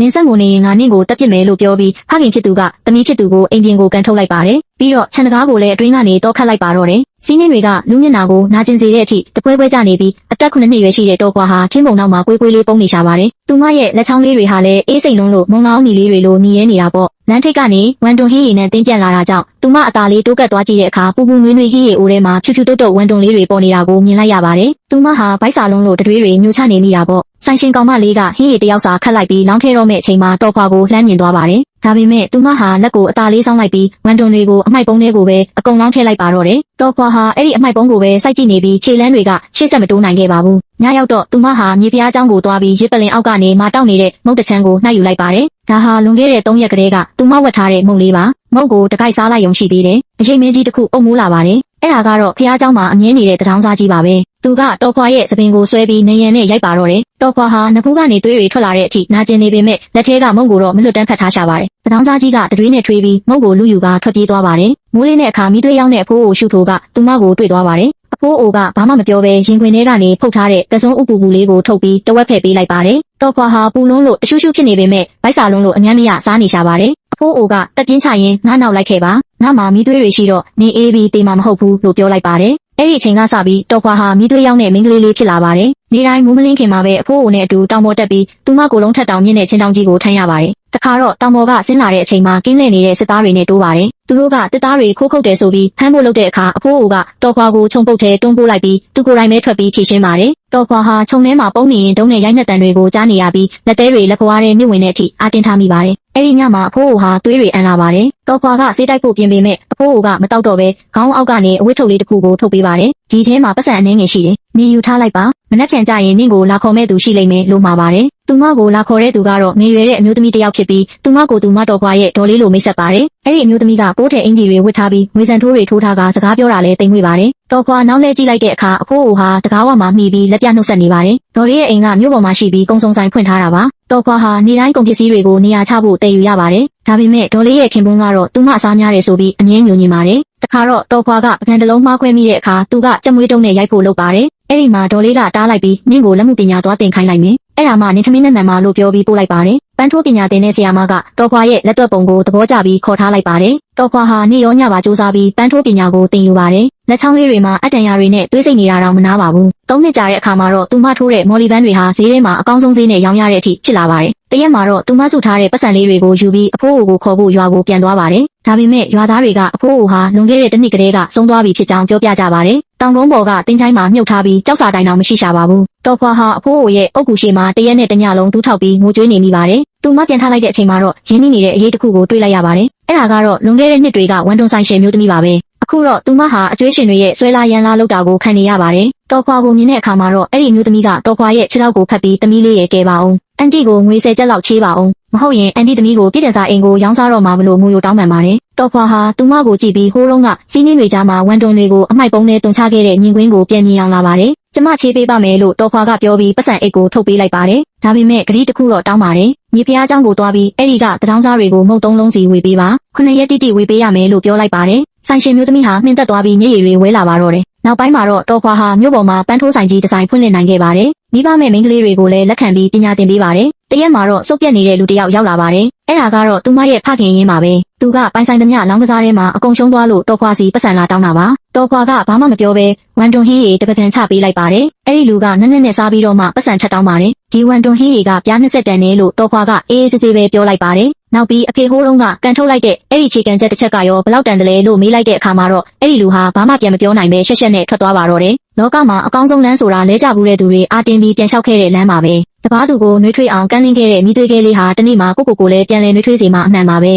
နင်းဆက်ကိုနေရင်ငါနင့်ကိုတက်ပစ်မယ်လို့ပြောပြီးဖခင်ဖြစ်သူကသမီးဖြစ်သူကိုအိမ်ပြင်ကိုကန်ထုတ်လိုက်ပါတယ်ပြီးတော့ခြံတကားကိုလည်းအတွင်းကနေတောခတ်လိုက်ပါတော့တယ်စီးနှင်းတွေကလူမျက်နှာကိုနာကျင်စေတဲ့အထိတပွဲပွဲကျနေပြီးအသက်9နှစ်ရွယ်ရှိတဲ့တော်ကွာဟာထင်းပုံနောက်မှာကွေးကွေးလေးပုံနေရှာပါတယ်သူမရဲ့လက်ချောင်းလေးတွေဟာလည်းအေးစိမ်လုံးလို့မုံလောင်းညီလေးတွေလိုညီရဲနေတာပေါ့လမ်းထိပ်ကနေဝမ်တွန်ဟင်းရည်နဲ့တင်းပြန့်လာတာကြောင့်သူမအသားလေးတိုးကပ်သွားကြည့်တဲ့အခါပူပူနွေးနွေးဟင်းရည်အိုထဲမှာဖြူဖြူတုတ်တုတ်ဝမ်တွန်လေးတွေပေါ်နေတာကိုမြင်လိုက်ရပါတယ်သူမဟာဗိုက်စာလုံးလို့တတွေးတွေမျိုးချနေမိတာပေါ့ဆိုင်ရှင်ကောင်မလေးကဟင်းရည်တယောက်စာခတ်လိုက်ပြီးလောင်းထဲတော့မဲ့အချိန်မှာတော်ကွာကိုလှမ်းမြင်သွားပါတယ်ဒါပေမဲ့သူမဟာလက်ကိုအသားလေးဆောင်းလိုက်ပြီးဝမ်တွန်တွေကိုအမိုက်ပုံးထဲကိုပဲအကုန်လောင်းထည့်လိုက်ပါတော့တယ်တော်ကွာဟာအဲ့ဒီအမိုက်ပုံးကိုပဲစိုက်ကြည့်နေပြီးခြေလမ်းတွေကရှေ့ဆက်မတိုးနိုင်ခဲ့ပါဘူးညရောက်တော့သူမဟာမြေဖျားเจ้าကိုသွားပြီးရစ်ပလင်အောက်ကနေမတောက်နေတဲ့မုတ်တချမ်းကိုနှိုက်ယူလိုက်ပါတယ်ဒါဟာလွန်ခဲ့တဲ့3ရက်ကတည်းကသူမဝတ်ထားတဲ့မုတ်လေးပါမုတ်ကိုတကိုက်စားလိုက်ရုံရှိသေးတယ်အချိန်မင်းကြီးတစ်ခုအုပ်မိုးလာပါတယ်အဲ့ဒါကတော့ဖျားเจ้าမှာအမြဲနေတဲ့တထောင်စားကြီးပါပဲသူကတော်ခွာရဲ့သပင်ကိုဆွဲပြီးနေရန်နဲ့ရိုက်ပါတော့တယ်တော်ခွာဟာနဖူးကနေသွေးတွေထွက်လာတဲ့အထိနာကျင်နေပေမဲ့လက်ထဲကမုတ်ကိုတော့မလွတ်တမ်းဖတ်ထားရှာပါတယ်တထောင်စားကြီးကတတွေးနဲ့ထွေးပြီးမုတ်ကိုလူယူကထွက်ပြေးသွားပါတယ်မိုးလေးနဲ့အခါမိသွေးရောက်တဲ့အဖိုးကိုရှုထိုးကသူမကိုတွေ့သွားပါတယ်အဖိုးအိုကဘာမှမပြောဘဲရင်ခွင်ထဲကနေဖုတ်ထားတဲ့ကစုံဥပူပူလေးကိုထုတ်ပြီးတဝက်ဖက်ပေးလိုက်ပါတယ်တော်ခွာဟာပူလုံးလို့တရှူးရှူးဖြစ်နေပေမဲ့ဗိုက်စာလုံးလို့အញ្ញမ်းမရစားနေရှာပါတယ်အဖိုးအိုကတက်ပြင်းချရင်ငါနောက်လိုက်ခဲ့ပါငါမှမိသွေးတွေရှိတော့နေအေးပြီးတေးမှာမဟုတ်ဘူးလို့ပြောလိုက်ပါတယ်အဲ့ဒီအချိန်ကစပြီးတော်ခွာဟာမိသွေးရောက်တဲ့မိန်းကလေးလေးဖြစ်လာပါတယ်နေတိုင်းမိုးမလင်းခင်မှာပဲအဖိုးအိုနဲ့အတူတောင်ပေါ်တက်ပြီးသူမကိုယ်လုံးထက်တောင်မြင့်တဲ့ချင်းတောင်ကြီးကိုထမ်းရပါတယ်တခါတော့တောင်ပေါ်ကဆင်းလာတဲ့အချိန်မှာကင်းလှည့်နေတဲ့စစ်သားတွေနဲ့တိုးပါတယ်သူတို့ကတစ်သားတွေခိုးခုတ်တယ်ဆိုပြီးဖမ်းဖို့လုပ်တဲ့အခါအဖိုးအိုကတော်ခွာကိုခြုံပုတ်ထဲတွန်းပို့လိုက်ပြီးသူကိုယ်တိုင်ပဲထွက်ပြီးဖြည့်ရှင်းပါတယ်တော်ခွာဟာခြုံထဲမှာပုံနေရင်ဒုံးနဲ့ရိုက်နှက်တံတွေကိုကြားနေရပြီးလက်သေးတွေလက်ပွားထဲမြင့်ဝင်တဲ့အထိအာတင်ထားမိပါတယ်အဲ့ဒီညမှာအဖိုးအိုဟာသွေးတွေအန်လာပါတယ်တော်ခွာကဆေးတိုက်ဖို့ပြင်ပေမဲ့အဖိုးအိုကမတောက်တော့ပဲခေါင်းအောက်ကနေအဝတ်ထုတ်လေးတစ်ခုကိုထုတ်ပေးပါတယ်ဒီထဲမှာပတ်စံအနှဲငယ်ရှိတယ်နေယူထားလိုက်ပါမနှက်ဖြန်ကြရင်နင့်ကိုလာခေါ်မဲ့သူရှိလိမ့်မယ်လို့မှာပါတယ်သူမကိုလာခေါ်တဲ့သူကတော့ငယ်ရွယ်တဲ့အမျိုးသမီးတစ်ယောက်ဖြစ်ပြီးသူမကိုသူမတော်ခွာရဲ့ဒေါ်လေးလိုမိတ်ဆက်ပါတယ်အဲ့ဒီအမျိုးသမီးကပိုးထဲအင်ဂျီတွေဝတ်ထားပြီးငွေစံထိုးတွေထိုးထားကစကားပြောတာလဲတိမ်ငွေပါတယ်တော်ခွာနောက်လဲကြည့်လိုက်တဲ့အခါအဖိုးအိုဟာတကားဝမှာမှီပြီးလက်ပြနှုတ်ဆက်နေပါတယ်ဒေါ်လေးရဲ့အိမ်ကမြို့ပေါ်မှာရှိပြီးကုံစုံဆိုင်ဖွင့်ထားတာပါတော်ခွာဟာနေတိုင်းကုန်ပစ္စည်းတွေကိုနေရာချဖို့တည်ယူရပါတယ်ဒါပေမဲ့ဒေါ်လေးရဲ့ခင်ပွန်းကတော့သူမအစားများတယ်ဆိုပြီးအငြင်းညွန်ညင်ပါတယ်တခါတော့တော်ခွာကပကံတလုံးမှားခွဲမိတဲ့အခါသူကကြက်မွေးတုံးနဲ့ရိုက်ဖို့လုပ်ပါတယ်အဲ့ဒီမှာဒေါ်လေးကတားလိုက်ပြီးနင့်ကိုလက်မှုပညာသွားတင်ခိုင်းလိုက်မယ်အဲ့ဒါမှနင်ထမင်းနဲ့နံမှာလို့ပြောပြီးပို့လိုက်ပါတယ်ပန်းထိုးပညာသင်တဲ့ဆရာမကတော်ခွာရဲ့လက်သွက်ပုံကိုသဘောကျပြီးခေါ်ထားလိုက်ပါတယ်တော်ခွာဟာနေ့ရောညပါစူးစမ်းပြီးပန်းထိုးပညာကိုသင်ယူပါတယ်လက်ချောင်းလေးတွေမှာအတန်ရာတွေနဲ့သွေးစိတ်နေတာတော့မနာပါဘူး၃နှစ်ကြာတဲ့အခါမှာတော့သူမထိုးတဲ့မော်လီဘန်းတွေဟာဈေးထဲမှာအကောင်းဆုံးဈေးနဲ့ရောင်းရတဲ့အထိဖြစ်လာပါတယ်တရက်မှာတော့သူမစုထားတဲ့ပတ်စံလေးတွေကိုယူပြီးအဖိုးအိုကိုခေါ်ဖို့ရွာကိုပြန်သွားပါတယ်ဒါပေမဲ့ရွာသားတွေကအဖိုးအိုဟာလွန်ခဲ့တဲ့တစ်နှစ်ကတည်းကဆုံးသွားပြီဖြစ်ကြောင်းပြောပြကြပါတယ်တောင်ကုန်းပေါ်ကတင်းချိုင်းမှာမြုပ်ထားပြီးကြောက်စာတိုင်တောင်မရှိရှာပါဘူးတော်ခွာဟာအဖိုးအိုရဲ့အုတ်ကူရှိမှာတရက်နဲ့တညလုံးတူးထောက်ပြီးငိုကြွေးနေမိပါတယ်သူမပြန်ထားလိုက်တဲ့အချိန်မှာတော့ရင်းနှီးနေတဲ့အရေးတစ်ခုကိုတွေ့လိုက်ရပါတယ်အဲ့ဒါကတော့လွန်ခဲ့တဲ့နှစ်တွေကဝန်တွန်ဆိုင်ရှင်မျိုးသမီးပါပဲအခုတော့သူမဟာအကျွေးရှင်တွေရဲ့ဆွဲလာရန်လာလောက်တာကိုခံနေရပါတယ်တော်ခွာကိုမြင်တဲ့အခါမှာတော့အဲ့ဒီမျိုးသမီးကတော်ခွာရဲ့ခြေထောက်ကိုဖက်ပြီးသမီးလေးရဲ့ကဲပါအောင်အန်တီကိုငွေ10ကျပ်လောက်ချေးပါအောင်မဟုတ်ရင်အန်တီသမီးကိုပြည်တယ်စာအိမ်ကိုရောင်းစားတော့မှာမလို့ငိုရိုတောင်းပန်ပါတယ်တော်ခွာဟာသူမကိုကြည့်ပြီးဟိုးလုံးကစီးနှင်းတွေကြားမှာဝန်တွန်တွေကိုအမိုက်ပုံးနဲ့တွန်ချခဲ့တဲ့မြင်ကွင်းကိုပြန်မြင်အောင်လာပါတယ်ကျမချေးပေးပါမယ်လို့တော်ခွာကပြောပြီးပတ်စံအိတ်ကိုထုတ်ပေးလိုက်ပါတယ်ဒါပေမဲ့ဂရီးတစ်ခုတော့တောင်းပါတယ်မြေဖျားเจ้าကိုသွားပြီးအဲ့ဒီကတထောင်းစားတွေကိုမုတ်3လုံးစီဝေပေးပါ9ရက်တိတိဝေပေးရမယ်လို့ပြောလိုက်ပါတယ်ဆိုင်ရှင်မျိုးသမီးဟာနှင်းသက်သွားပြီးမျက်ရည်တွေဝဲလာပါတော့တယ်နောက်ပိုင်းမှာတော့တော်ခွာဟာမြို့ပေါ်မှာပန်းထိုးဆိုင်ကြီးဒီဇိုင်းဖွင့်လှစ်နိုင်ခဲ့ပါတယ်မိဘမဲ့မိန်းကလေးတွေကိုလည်းလက်ခံပြီးပညာသင်ပေးပါတယ်တရက်မှာတော့စုပ်ပြက်နေတဲ့လူတစ်ယောက်ရောက်လာပါတယ်အဲ့ဒါကတော့သူမရဲ့ဖခင်ရင်းပါပဲသူကပိုင်ဆိုင်သမျှလောင်းကစားထဲမှာအကုန်ရှုံးသွားလို့တော်ခွာစီပတ်စံလာတောင်းတာပါတော်ခွာကဘာမှမပြောဘဲဝန်တွန်ဟင်းရီတပကံချပေးလိုက်ပါတယ်အဲ့ဒီလူကနက်နက်နဲ့စားပြီးတော့မှပတ်စံထပ်တောင်းပါတယ်ဒီဝန်တွန်ဟင်းရီကပြား20တန်နဲ့လို့တော်ခွာကအေးအေးဆေးဆေးပဲပြောလိုက်ပါတယ်နောက်ပြီးအဖေဟိုးတုံးကကန်ထုတ်လိုက်တဲ့အဲ့ဒီခြေကန်ချက်တစ်ချက်ကရောဘလောက်တန်တယ်လဲလို့မေးလိုက်တဲ့အခါမှာတော့အဲ့ဒီလူဟာဘာမှပြန်မပြောနိုင်ပဲရှက်ရှက်နဲ့ထွက်သွားပါတော့တယ်လောကမှာအကောင်းဆုံးလမ်းဆိုတာလဲကြဘူးတဲ့သူတွေအာတင်ပြီးပြန်လျှောက်ခဲ့တဲ့လမ်းပါပဲတပားသူကိုနှွေးထွေးအောင်ကန်းလင်းခဲ့တဲ့မိသွေးကလေးဟာတနေ့မှာကိုလည်းပြန်လဲနှွေးထွေးစီမှအမှန်ပါပဲ